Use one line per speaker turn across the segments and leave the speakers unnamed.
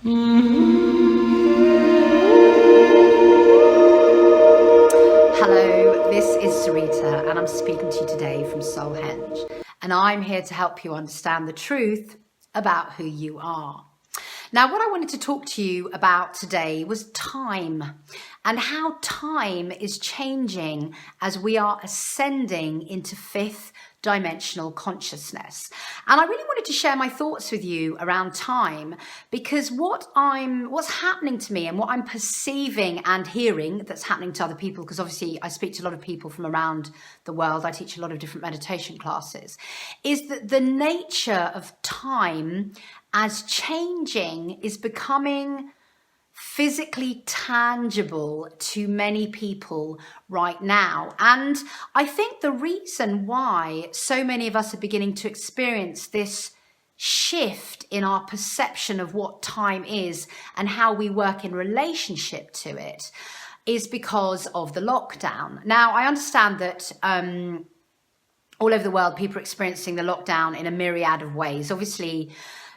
Hello, this is Sarita, and I'm speaking to you today from Soulhenge, and I'm here to help you understand the truth about who you are. Now, what I wanted to talk to you about today was time and how time is changing as we are ascending into fifth dimensional consciousness. And I really wanted to share my thoughts with you around time, because what's happening to me and what I'm perceiving and hearing that's happening to other people, because obviously I speak to a lot of people from around the world, I teach a lot of different meditation classes, is that the nature of time as changing is becoming physically tangible to many people right now. And I think the reason why so many of us are beginning to experience this shift in our perception of what time is and how we work in relationship to it is because of the lockdown. Now, I understand that all over the world, people are experiencing the lockdown in a myriad of ways. Obviously,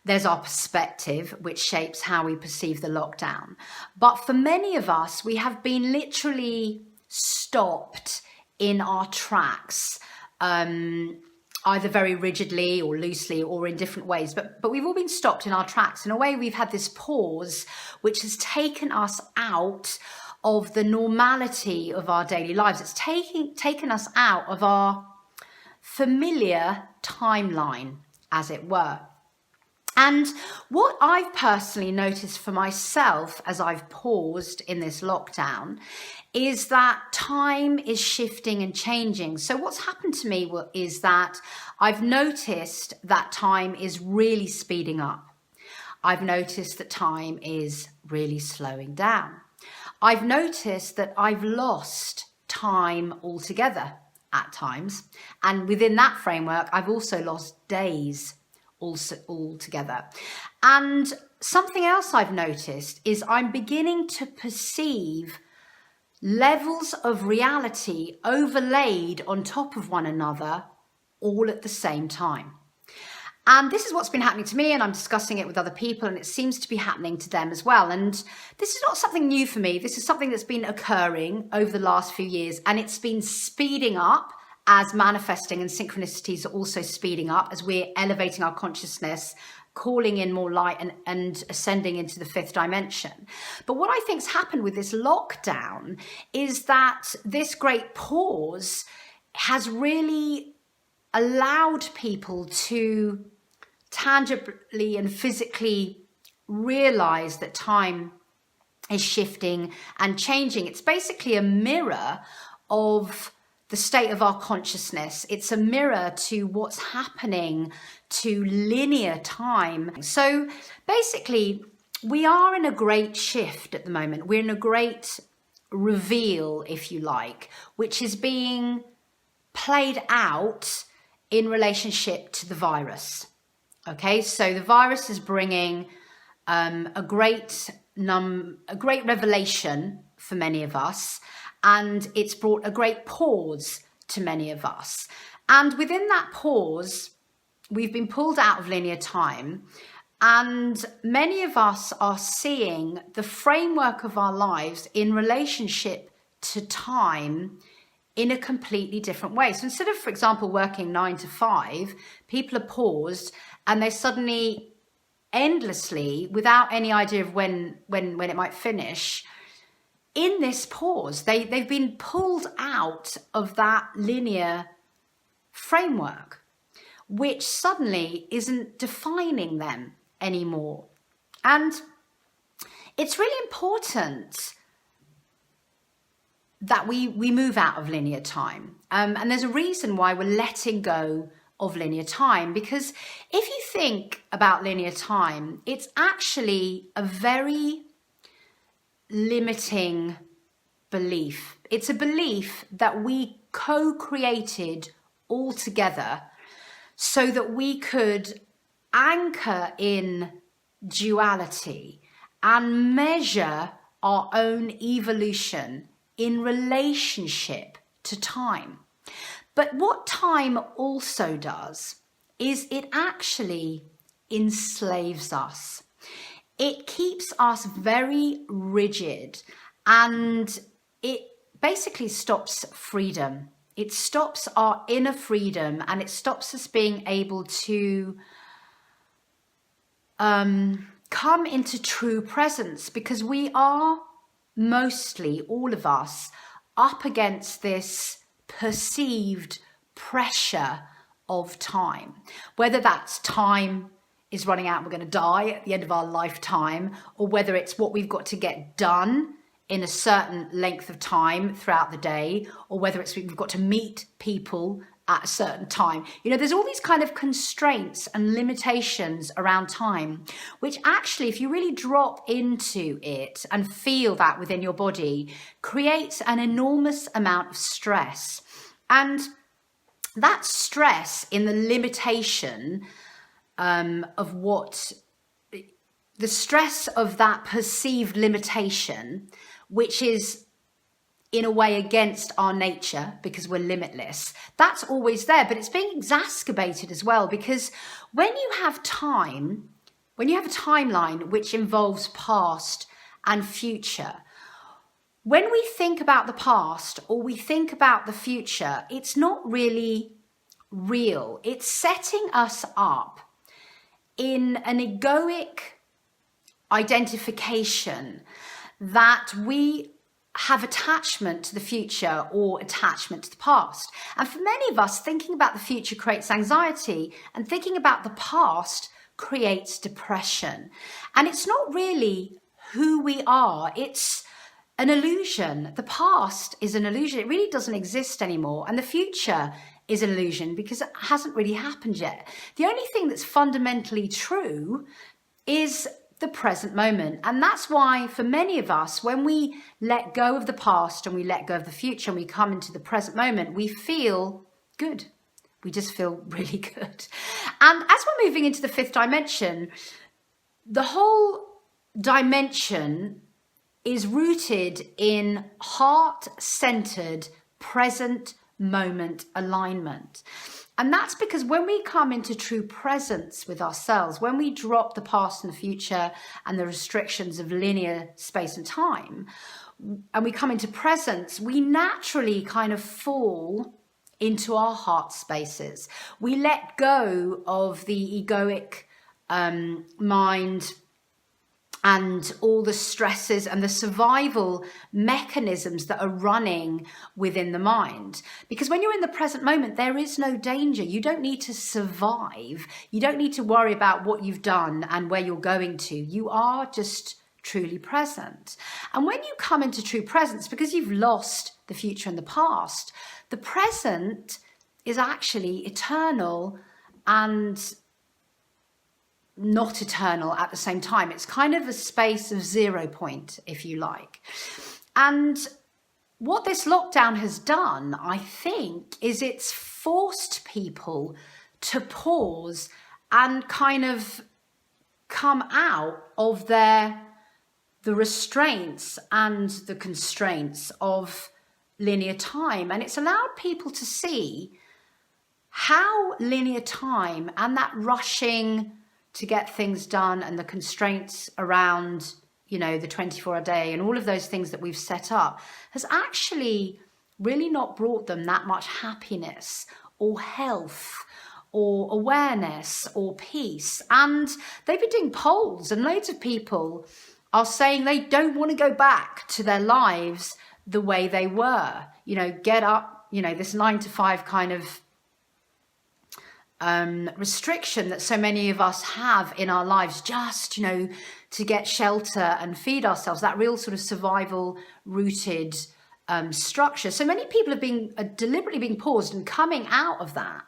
there's our perspective, which shapes how we perceive the lockdown. But for many of us, we have been literally stopped in our tracks, either very rigidly or loosely or in different ways. But we've all been stopped in our tracks. In a way, we've had this pause, which has taken us out of the normality of our daily lives. It's taken us out of our familiar timeline, as it were. And what I've personally noticed for myself as I've paused in this lockdown is that time is shifting and changing. So what's happened to me is that I've noticed that time is really speeding up. I've noticed that time is really slowing down. I've noticed that I've lost time altogether at times. And within that framework, I've also lost days altogether. And something else I've noticed is I'm beginning to perceive levels of reality overlaid on top of one another all at the same time. And this is what's been happening to me, and I'm discussing it with other people, and it seems to be happening to them as well. And this is not something new for me. This is something that's been occurring over the last few years, and it's been speeding up as manifesting and synchronicities are also speeding up as we're elevating our consciousness, calling in more light and ascending into the fifth dimension. But what I think's happened with this lockdown is that this great pause has really allowed people to tangibly and physically realize that time is shifting and changing. It's basically a mirror of the state of our consciousness. It's a mirror to what's happening to linear time. So basically, we are in a great shift at the moment. We're in a great reveal, if you like, which is being played out in relationship to the virus. Okay, so the virus is bringing a great revelation for many of us, and it's brought a great pause to many of us. And within that pause, we've been pulled out of linear time, and many of us are seeing the framework of our lives in relationship to time in a completely different way. So instead of, for example, working 9 to 5, people are paused and they suddenly endlessly, without any idea of when it might finish, in this pause, they've been pulled out of that linear framework, which suddenly isn't defining them anymore. And it's really important that we move out of linear time. And there's a reason why we're letting go of linear time, because if you think about linear time, it's actually a very limiting belief. It's a belief that we co-created all together so that we could anchor in duality and measure our own evolution in relationship to time. But what time also does is it actually enslaves us. it keeps us very rigid, and it basically stops freedom. It stops our inner freedom, and it stops us being able to come into true presence, because we are mostly, all of us, up against this perceived pressure of time. Whether that's time is running out, we're going to die at the end of our lifetime, or whether it's what we've got to get done in a certain length of time throughout the day, or whether it's we've got to meet people at a certain time. You know, there's all these kind of constraints and limitations around time, which actually, if you really drop into it and feel that within your body, creates an enormous amount of stress. And that stress in the limitation of what, the stress of that perceived limitation, which is in a way against our nature because we're limitless, that's always there, but it's being exacerbated as well, because when you have time, when you have a timeline which involves past and future, when we think about the past or we think about the future, it's not really real. It's setting us up in an egoic identification that we have attachment to the future or attachment to the past. And for many of us, thinking about the future creates anxiety, and thinking about the past creates depression. And it's not really who we are. It's an illusion. The past is an illusion. It really doesn't exist anymore. And the future is an illusion because it hasn't really happened yet. The only thing that's fundamentally true is the present moment. And that's why for many of us, when we let go of the past and we let go of the future and we come into the present moment, we feel good. We just feel really good. And as we're moving into the fifth dimension, the whole dimension is rooted in heart-centered present moment alignment. And that's because when we come into true presence with ourselves, when we drop the past and the future and the restrictions of linear space and time, and we come into presence, we naturally kind of fall into our heart spaces. We let go of the egoic mind and all the stresses and the survival mechanisms that are running within the mind. Because when you're in the present moment, there is no danger. You don't need to survive. You don't need to worry about what you've done and where you're going to. You are just truly present. And when you come into true presence, because you've lost the future and the past, the present is actually eternal and not eternal at the same time. It's kind of a space of 0 point, if you like. And what this lockdown has done, I think, is it's forced people to pause and kind of come out of the restraints and the constraints of linear time. And it's allowed people to see how linear time and that rushing to get things done and the constraints around, you know, the 24-hour day and all of those things that we've set up has actually really not brought them that much happiness or health or awareness or peace. And they've been doing polls, and loads of people are saying they don't want to go back to their lives the way they were. You know, get up, you know, this 9 to 5 kind of restriction that so many of us have in our lives, just, you know, to get shelter and feed ourselves, that real sort of survival rooted structure. So many people have been deliberately being paused and coming out of that.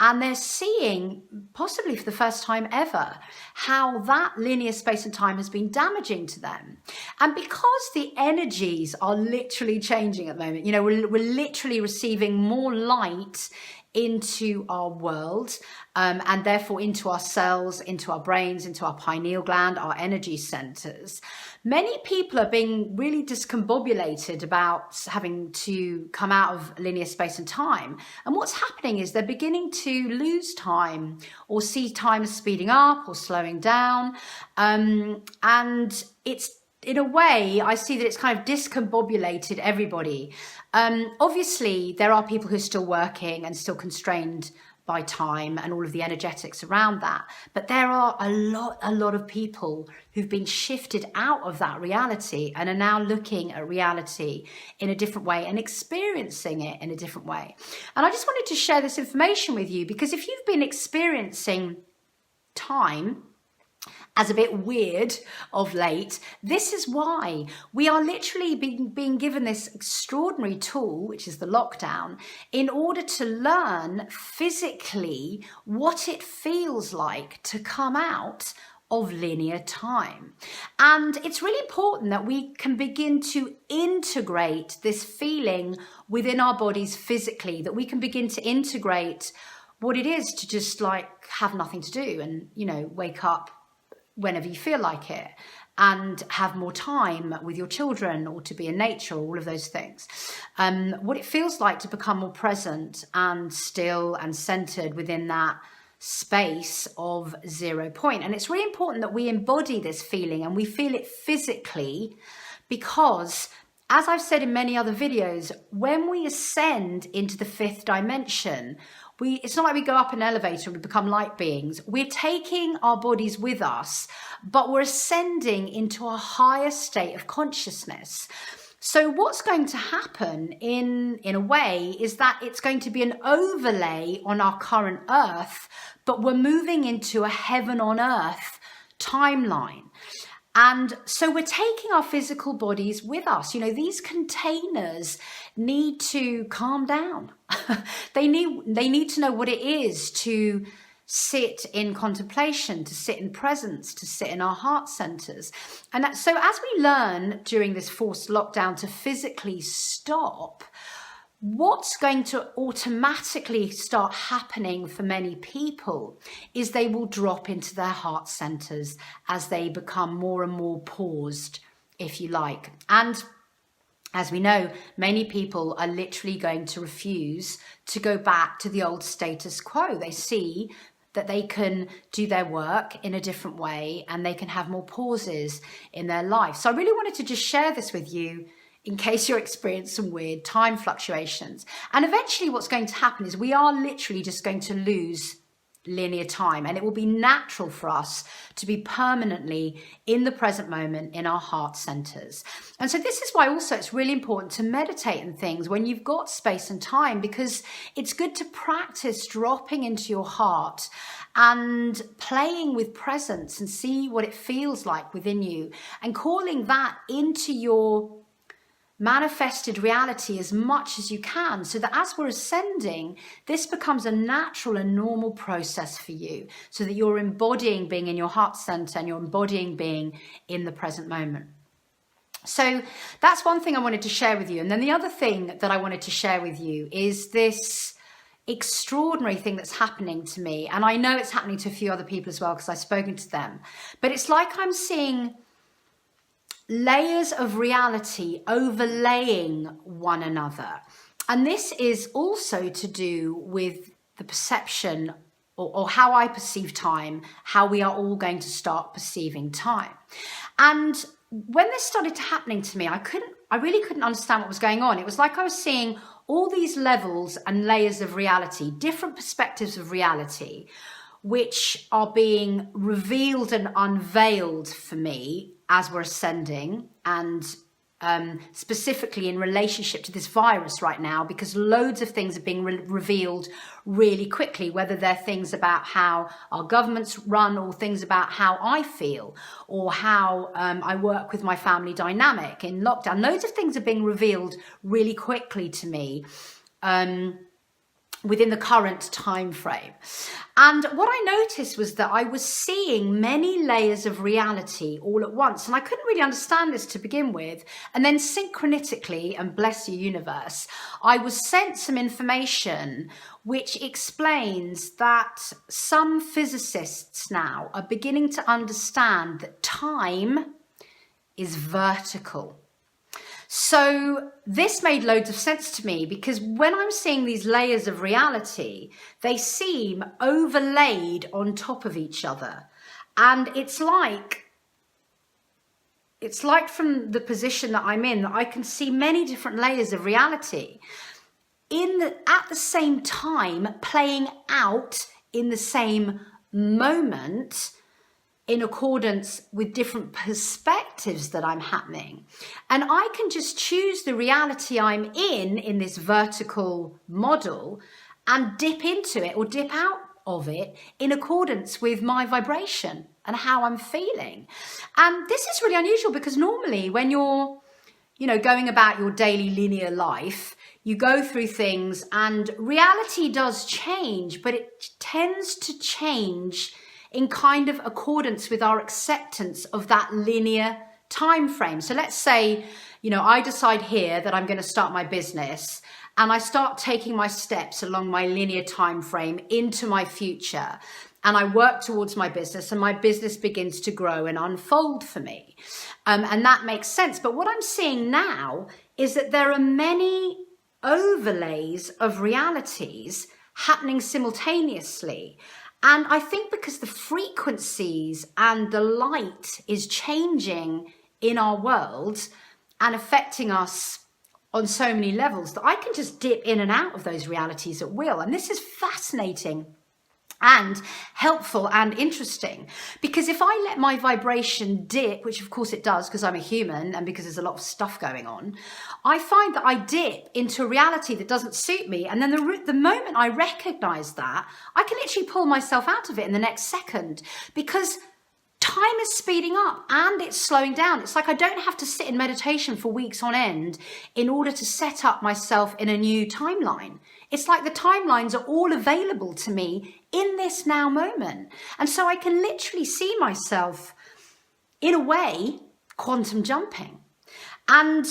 And they're seeing, possibly for the first time ever, how that linear space and time has been damaging to them. And because the energies are literally changing at the moment, you know, we're literally receiving more light into our world, and therefore into our cells, into our brains, into our pineal gland, our energy centers. Many people are being really discombobulated about having to come out of linear space and time. And what's happening is they're beginning to lose time or see time speeding up or slowing down. And it's, in a way, I see that it's kind of discombobulated everybody. Obviously, there are people who are still working and still constrained by time and all of the energetics around that. But there are a lot of people who've been shifted out of that reality and are now looking at reality in a different way and experiencing it in a different way. And I just wanted to share this information with you, because if you've been experiencing time as a bit weird of late, this is why. We are literally being given this extraordinary tool, which is the lockdown, in order to learn physically what it feels like to come out of linear time. And it's really important that we can begin to integrate this feeling within our bodies physically, that we can begin to integrate what it is to just like have nothing to do and, you know, wake up whenever you feel like it, and have more time with your children, or to be in nature, all of those things. What it feels like to become more present and still and centered within that space of 0 point. And it's really important that we embody this feeling and we feel it physically, because as I've said in many other videos, when we ascend into the 5th dimension, it's not like we go up an elevator and we become light beings. We're taking our bodies with us, but we're ascending into a higher state of consciousness. So what's going to happen in a way is that it's going to be an overlay on our current earth, but we're moving into a heaven on earth timeline. And so we're taking our physical bodies with us. You know, these containers need to calm down. They need to know what it is to sit in contemplation, to sit in presence, to sit in our heart centers. And so as we learn during this forced lockdown to physically stop, what's going to automatically start happening for many people is they will drop into their heart centers as they become more and more paused, if you like. And as we know, many people are literally going to refuse to go back to the old status quo. They see that they can do their work in a different way and they can have more pauses in their life. So I really wanted to just share this with you in case you're experiencing some weird time fluctuations. And eventually what's going to happen is we are literally just going to lose linear time, and it will be natural for us to be permanently in the present moment in our heart centers. And so this is why also it's really important to meditate and things when you've got space and time, because it's good to practice dropping into your heart and playing with presence and see what it feels like within you, and calling that into your manifested reality as much as you can, so that as we're ascending, this becomes a natural and normal process for you, so that you're embodying being in your heart center and you're embodying being in the present moment. So that's one thing I wanted to share with you. And then the other thing that I wanted to share with you is this extraordinary thing that's happening to me. And I know it's happening to a few other people as well, because I've spoken to them. But it's like I'm seeing layers of reality overlaying one another. And this is also to do with the perception or how I perceive time, how we are all going to start perceiving time. And when this started happening to me, I really couldn't understand what was going on. It was like I was seeing all these levels and layers of reality, different perspectives of reality, which are being revealed and unveiled for me as we're ascending, and specifically in relationship to this virus right now, because loads of things are being revealed really quickly, whether they're things about how our governments run, or things about how I feel, or how I work with my family dynamic in lockdown. Loads of things are being revealed really quickly to me. within the current time frame. And what I noticed was that I was seeing many layers of reality all at once, and I couldn't really understand this to begin with. And then synchronistically, and bless you universe, I was sent some information which explains that some physicists now are beginning to understand that time is vertical. So this made loads of sense to me, because when I'm seeing these layers of reality, they seem overlaid on top of each other. And it's like from the position that I'm in, that I can see many different layers of reality at the same time, playing out in the same moment, in accordance with different perspectives that I'm happening. And I can just choose the reality I'm in this vertical model, and dip into it or dip out of it in accordance with my vibration and how I'm feeling. And this is really unusual, because normally when you're, going about your daily linear life, you go through things and reality does change, but it tends to change in kind of accordance with our acceptance of that linear time frame. So let's say, I decide here that I'm going to start my business, and I start taking my steps along my linear time frame into my future, and I work towards my business, and my business begins to grow and unfold for me. And that makes sense. But what I'm seeing now is that there are many overlays of realities happening simultaneously. And I think because the frequencies and the light is changing in our world and affecting us on so many levels, that I can just dip in and out of those realities at will. And this is fascinating and helpful and interesting, because if I let my vibration dip, which of course it does because I'm a human and because there's a lot of stuff going on, I find that I dip into a reality that doesn't suit me. And then the moment I recognize that, I can literally pull myself out of it in the next second, because time is speeding up and it's slowing down. It's like I don't have to sit in meditation for weeks on end in order to set up myself in a new timeline. It's like the timelines are all available to me in this now moment. And so I can literally see myself, in a way, quantum jumping. And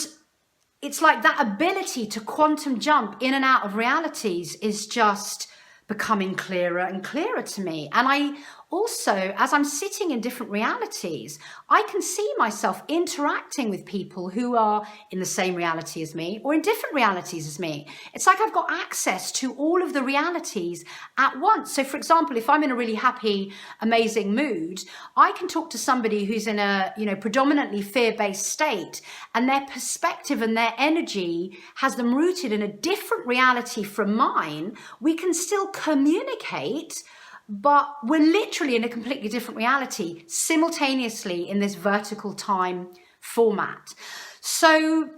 it's like that ability to quantum jump in and out of realities is just becoming clearer and clearer to me. And I also, as I'm sitting in different realities, I can see myself interacting with people who are in the same reality as me or in different realities as me. It's like I've got access to all of the realities at once. So for example, if I'm in a really happy, amazing mood, I can talk to somebody who's in a, predominantly fear-based state, and their perspective and their energy has them rooted in a different reality from mine. We can still communicate, but we're literally in a completely different reality simultaneously in this vertical time format. So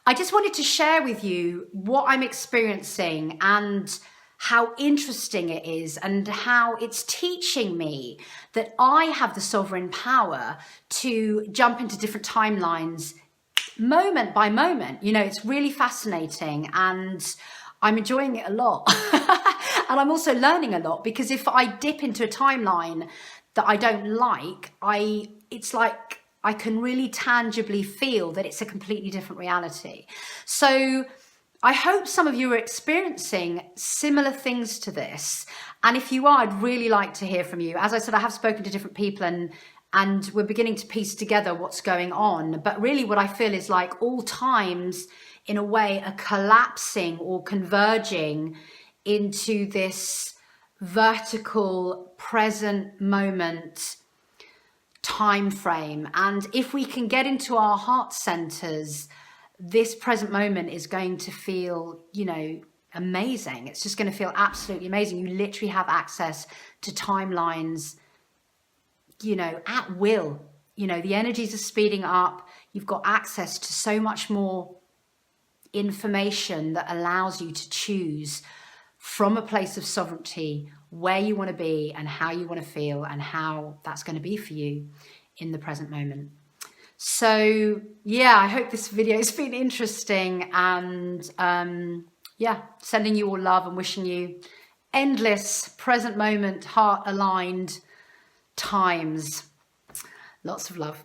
I just wanted to share with you what I'm experiencing and how interesting it is, and how it's teaching me that I have the sovereign power to jump into different timelines moment by moment. It's really fascinating, and I'm enjoying it a lot. And I'm also learning a lot, because if I dip into a timeline that I don't like, it's like I can really tangibly feel that it's a completely different reality. So I hope some of you are experiencing similar things to this. And if you are, I'd really like to hear from you. As I said, I have spoken to different people, and we're beginning to piece together what's going on. But really what I feel is like all times, in a way, are collapsing or converging into this vertical present moment time frame. And if we can get into our heart centers, this present moment is going to feel, amazing. It's just going to feel absolutely amazing. You literally have access to timelines, at will. The energies are speeding up. You've got access to so much more information that allows you to choose from a place of sovereignty where you want to be and how you want to feel and how that's going to be for you in the present moment. So yeah, I hope this video has been interesting, and yeah, sending you all love and wishing you endless present moment, heart aligned times. Lots of love.